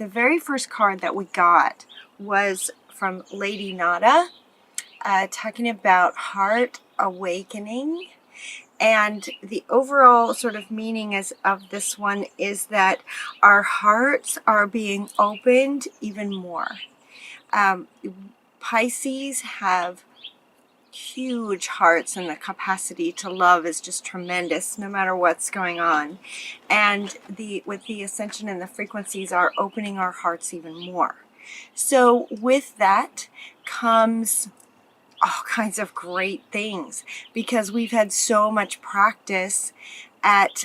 the very first card that we got was from Lady Nada, talking about heart awakening. And the overall sort of meaning of this one is that our hearts are being opened even more. Pisces have huge hearts, and the capacity to love is just tremendous no matter what's going on. And with the ascension and the frequencies are opening our hearts even more. So with that comes all kinds of great things, because we've had so much practice at,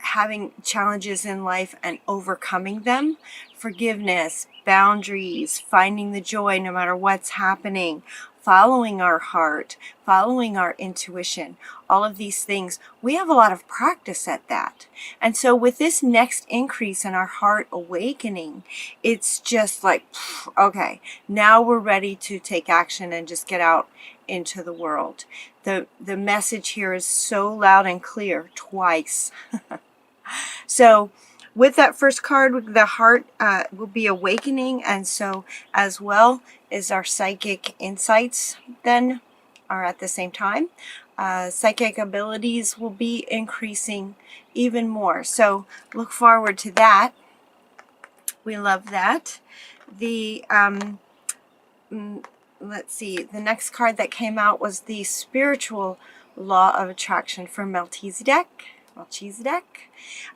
having challenges in life and overcoming them. Forgiveness, boundaries, finding the joy no matter what's happening, following our heart, following our intuition, all of these things. We have a lot of practice at that. And so with this next increase in our heart awakening, it's just like, okay, now we're ready to take action and just get out into the world. The message here is so loud and clear twice. So with that first card, the heart will be awakening, and so as well as our psychic insights then are at the same time. Psychic abilities will be increasing even more. So look forward to that. We love that. Let's see, the next card that came out was the spiritual law of attraction for Melchizedek.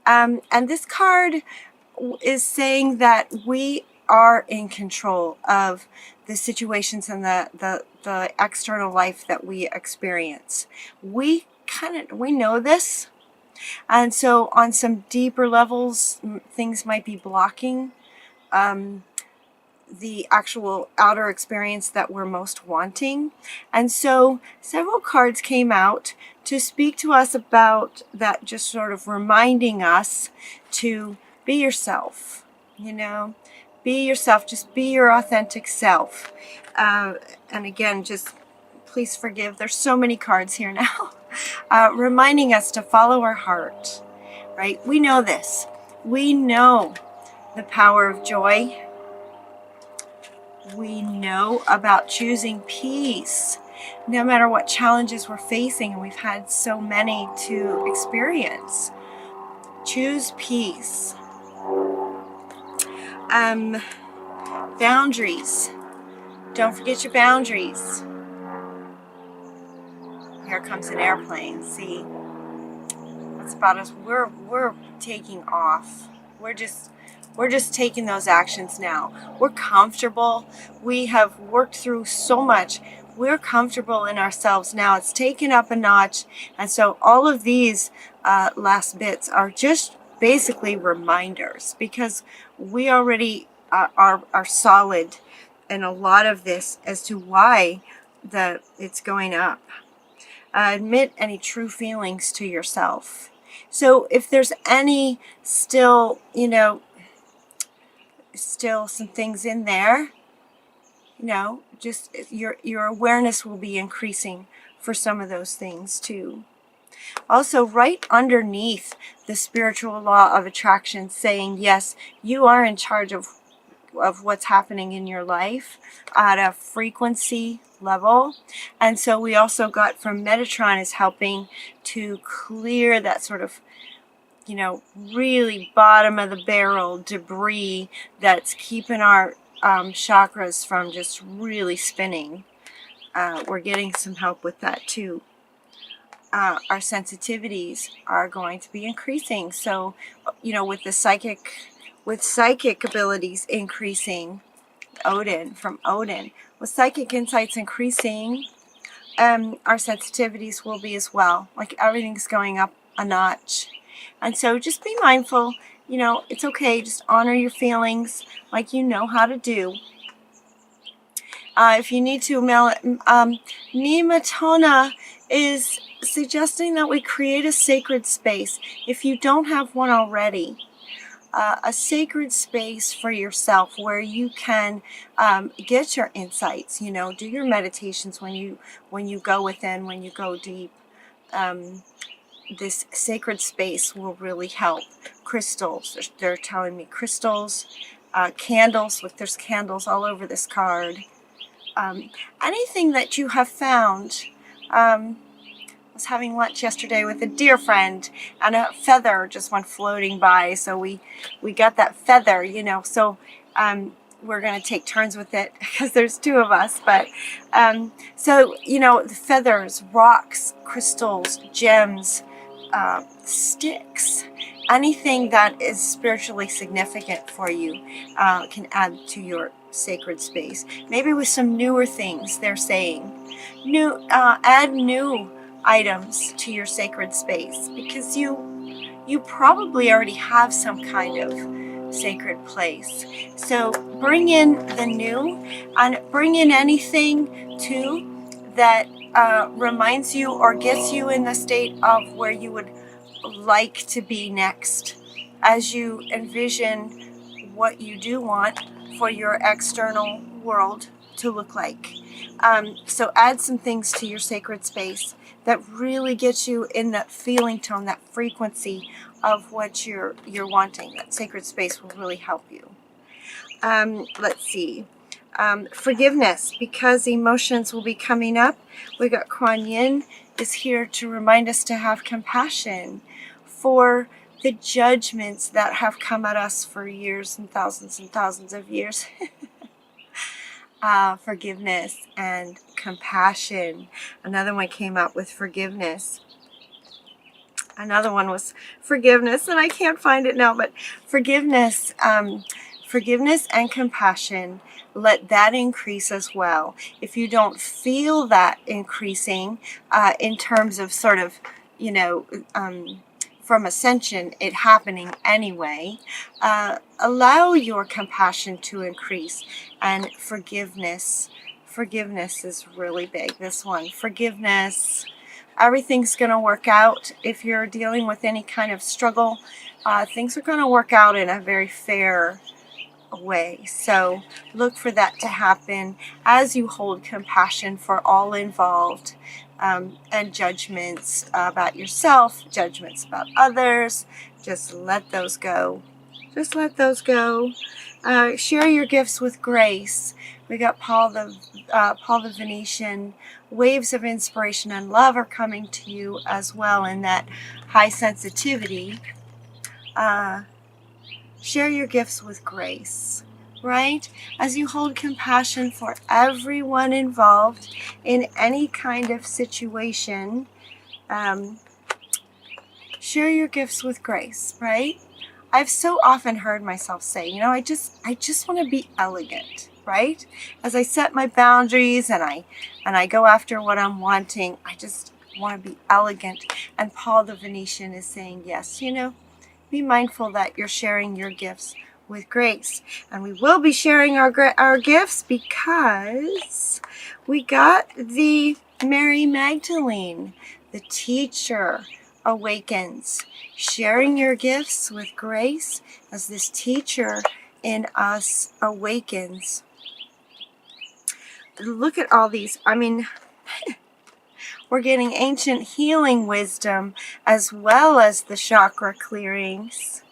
And this card is saying that we are in control of the situations and the external life that we experience. We know this, and so on some deeper levels, things might be blocking the actual outer experience that we're most wanting. And so several cards came out to speak to us about that, just sort of reminding us to be yourself, be yourself, just be your authentic self. And again, just please forgive, there's so many cards here now, reminding us to follow our heart, right? We know this. We know the power of joy. We know about choosing peace, no matter what challenges we're facing, and we've had so many to experience. Choose peace. Boundaries. Don't forget your boundaries. Here comes an airplane. See, that's about us. We're taking off. We're just taking those actions now. We're comfortable. We have worked through so much. We're comfortable in ourselves now. It's taken up a notch. And so all of these last bits are just basically reminders, because we already are solid in a lot of this as to why it's going up. Admit any true feelings to yourself. So if there's any still some things in there, just your awareness will be increasing for some of those things too. Also, right underneath the spiritual law of attraction, saying yes, you are in charge of what's happening in your life at a frequency level. And so we also got from Metatron is helping to clear that sort of really bottom of the barrel debris that's keeping our chakras from just really spinning. We're getting some help with that too. Our sensitivities are going to be increasing. So, with the psychic abilities increasing, from Odin, with psychic insights increasing, our sensitivities will be as well. Like everything's going up a notch. And so just be mindful, it's okay. Just honor your feelings like you know how to do. If you need to, Nematona is suggesting that we create a sacred space. If you don't have one already, a sacred space for yourself where you can get your insights, do your meditations when you go within, when you go deep. This sacred space will really help crystals. They're telling me crystals, candles. Look, there's candles all over this card. Anything that you have found. I was having lunch yesterday with a dear friend, and a feather just went floating by. So we got that feather, you know. So we're going to take turns with it because there's two of us. But so, you know, the feathers, rocks, crystals, gems, sticks, anything that is spiritually significant for you can add to your sacred space. Maybe with some newer things, they're saying. Add new items to your sacred space, because you probably already have some kind of sacred place. So bring in the new, and bring in anything too that reminds you or gets you in the state of where you would like to be next, as you envision what you do want for your external world to look like. So add some things to your sacred space that really gets you in that feeling tone, that frequency of what you're wanting. That sacred space will really help you. Let's see. Forgiveness, because emotions will be coming up. We got Kuan Yin is here to remind us to have compassion for the judgments that have come at us for years and thousands of years. Forgiveness and compassion. Another one came up with forgiveness. Another one was forgiveness, and I can't find it now, but forgiveness, forgiveness and compassion, let that increase as well. If you don't feel that increasing in terms of sort of, you know, from ascension, it happening anyway, allow your compassion to increase. And forgiveness is really big. This one, forgiveness, everything's going to work out. If you're dealing with any kind of struggle, things are going to work out in a very fair way. So look for that to happen as you hold compassion for all involved, and judgments about yourself, judgments about others. Just let those go. Just let those go. Share your gifts with grace. We got Paul the Venetian. Waves of inspiration and love are coming to you as well in that high sensitivity. Share your gifts with grace, right? As you hold compassion for everyone involved in any kind of situation, share your gifts with grace, right? I've so often heard myself say, you know, I just want to be elegant, right? As I set my boundaries and I go after what I'm wanting, I just want to be elegant. And Paul the Venetian is saying, yes, you know, be mindful that you're sharing your gifts with grace. And we will be sharing our gifts because we got the Mary Magdalene, the teacher, awakens. Sharing your gifts with grace as this teacher in us awakens. Look at all these. I mean, we're getting ancient healing wisdom as well as the chakra clearings.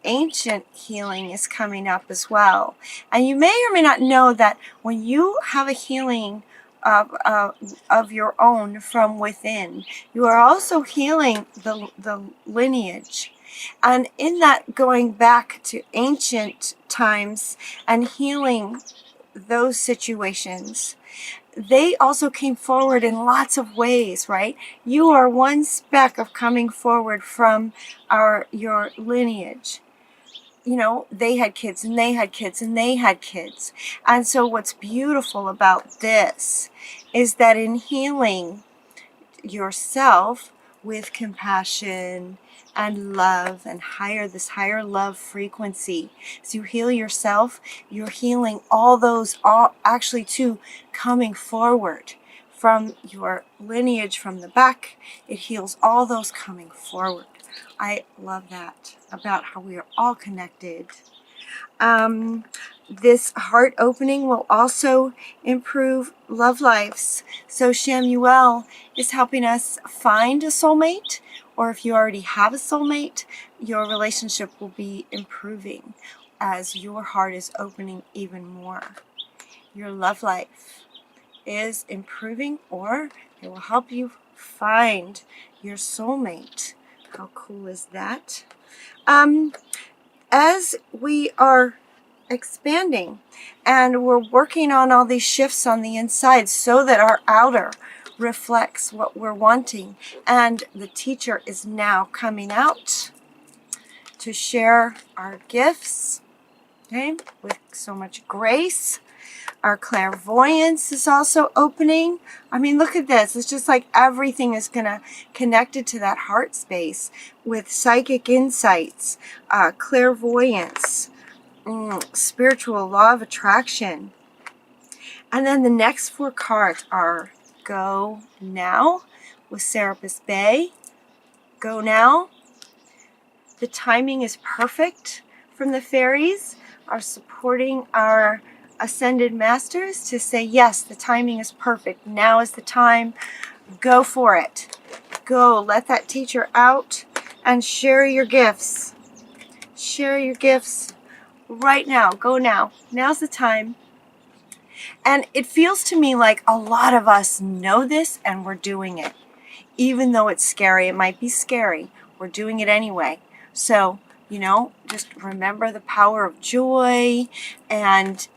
Ancient healing is coming up as well. And you may or may not know that when you have a healing of your own from within, you are also healing the lineage. And in that, going back to ancient times and healing those situations, they also came forward in lots of ways, right? You are one speck of coming forward from your lineage. You know, they had kids and they had kids and they had kids. And so what's beautiful about this is that in healing yourself with compassion and love and this higher love frequency, as you heal yourself, you're healing all actually too coming forward from your lineage from the back. It heals all those coming forward. I love that about how we are all connected. This heart opening will also improve love lives. So Shamuel is helping us find a soulmate or if you already have a soulmate, your relationship will be improving as your heart is opening even more. Your love life is improving, or it will help you find your soulmate. How cool is that? As we are expanding and we're working on all these shifts on the inside so that our outer reflects what we're wanting, and the teacher is now coming out to share our gifts, okay, with so much grace. Our clairvoyance is also opening. I mean, look at this. It's just like everything is connected to that heart space with psychic insights, clairvoyance, spiritual law of attraction. And then the next 4 cards are Go Now with Serapis Bay. Go Now. The timing is perfect from the fairies, are supporting our ascended masters to say, yes, the timing is perfect. Now is the time. Go for it. Go, let that teacher out and share your gifts. Share your gifts right now. Go now. Now's the time. And it feels to me like a lot of us know this and we're doing it. Even though it's scary, it might be scary, we're doing it anyway. So, just remember the power of joy, and,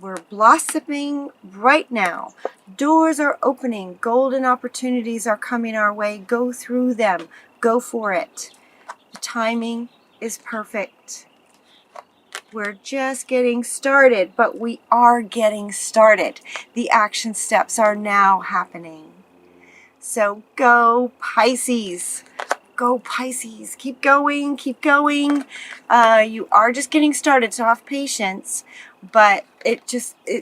we're blossoming right now. Doors are opening. Golden opportunities are coming our way. Go through them. Go for it. The timing is perfect. We're just getting started, but we are getting started. The action steps are now happening. So go Pisces. Go Pisces. Keep going. Keep going. You are just getting started, so have patience. But it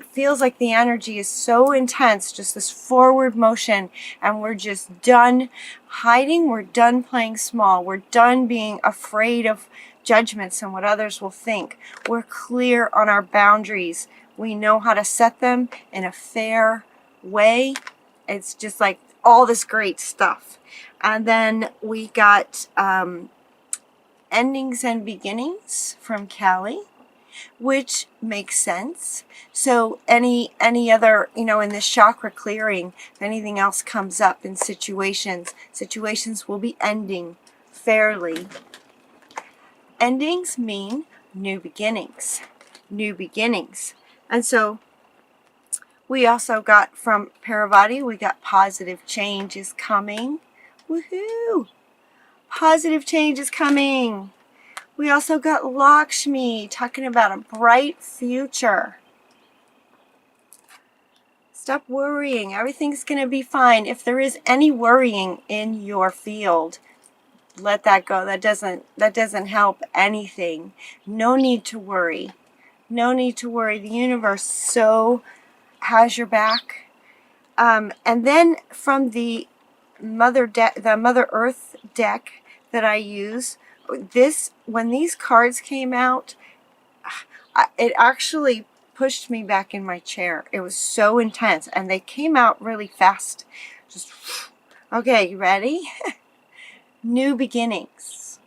feels like the energy is so intense, just this forward motion, and we're just done hiding. We're done playing small. We're done being afraid of judgments and what others will think. We're clear on our boundaries. We know how to set them in a fair way. It's just like all this great stuff. And then we got endings and beginnings from Callie, which makes sense. So any other, in this chakra clearing, if anything else comes up in situations will be ending fairly. Endings mean new beginnings. New beginnings. And so we also got from Parvati, we got positive change is coming. Woohoo! Positive change is coming. We also got Lakshmi talking about a bright future. Stop worrying. Everything's going to be fine. If there is any worrying in your field, let that go. That doesn't help anything. No need to worry. No need to worry. The universe so has your back. And then from the Mother Earth deck that I use, when these cards came out, it actually pushed me back in my chair. It was so intense, and they came out really fast. Just, okay, you ready? New beginnings.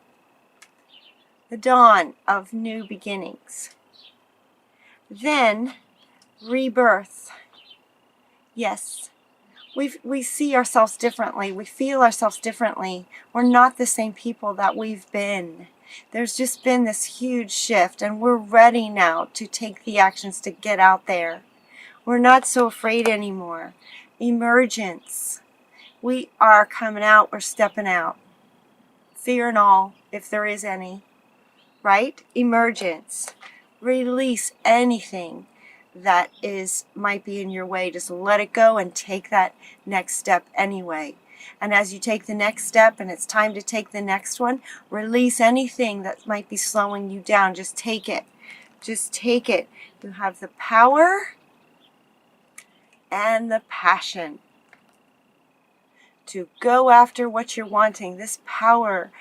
The dawn of new beginnings. Then rebirth. Yes. We see ourselves differently. We feel ourselves differently. We're not the same people that we've been. There's just been this huge shift, and we're ready now to take the actions to get out there. We're not so afraid anymore. Emergence. We are coming out. We're stepping out. Fear and all, if there is any. Right? Emergence. Release anything that might be in your way. Just let it go and take that next step anyway. And as you take the next step and it's time to take the next one, release anything that might be slowing you down. Just take it. Just take it. You have the power and the passion to go after what you're wanting. This power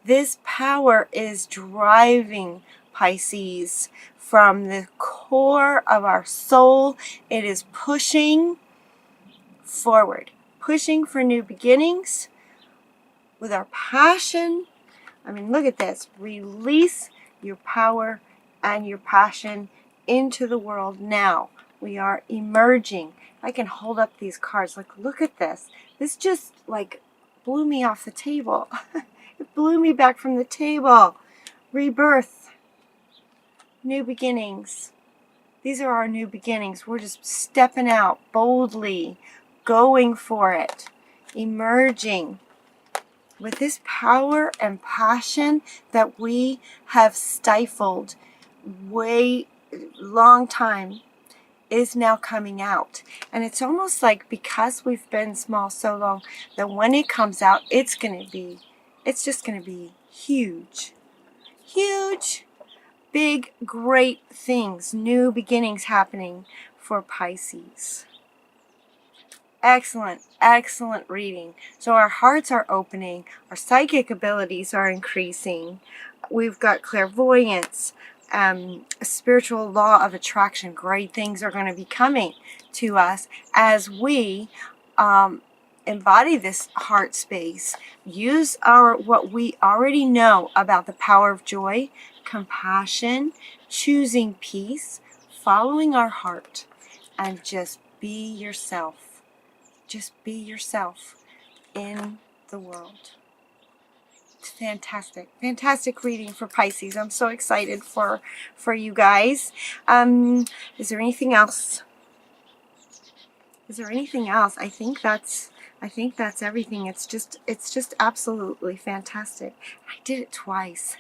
is driving Pisces from the core of our soul. It is pushing forward, pushing for new beginnings, with our passion. I mean, look at this. Release your power and your passion into the world now. We are emerging. I can hold up these cards. Like, look at this. This just, like, blew me off the table. It blew me back from the table. Rebirth. New beginnings. These are our new beginnings. We're just stepping out boldly, going for it, emerging with this power and passion that we have stifled way long time is now coming out. And it's almost like because we've been small so long that when it comes out, it's just going to be huge. Huge. Big, great things, new beginnings happening for Pisces. Excellent, excellent reading. So our hearts are opening, our psychic abilities are increasing. We've got clairvoyance, a spiritual law of attraction. Great things are going to be coming to us as we embody this heart space. Use what we already know about the power of joy, compassion, choosing peace, following our heart, and just be yourself. Just be yourself in the world. It's fantastic. Fantastic reading for Pisces. I'm so excited for you guys. Is there anything else? Is there anything else? I think that's everything. It's just absolutely fantastic. I did it twice.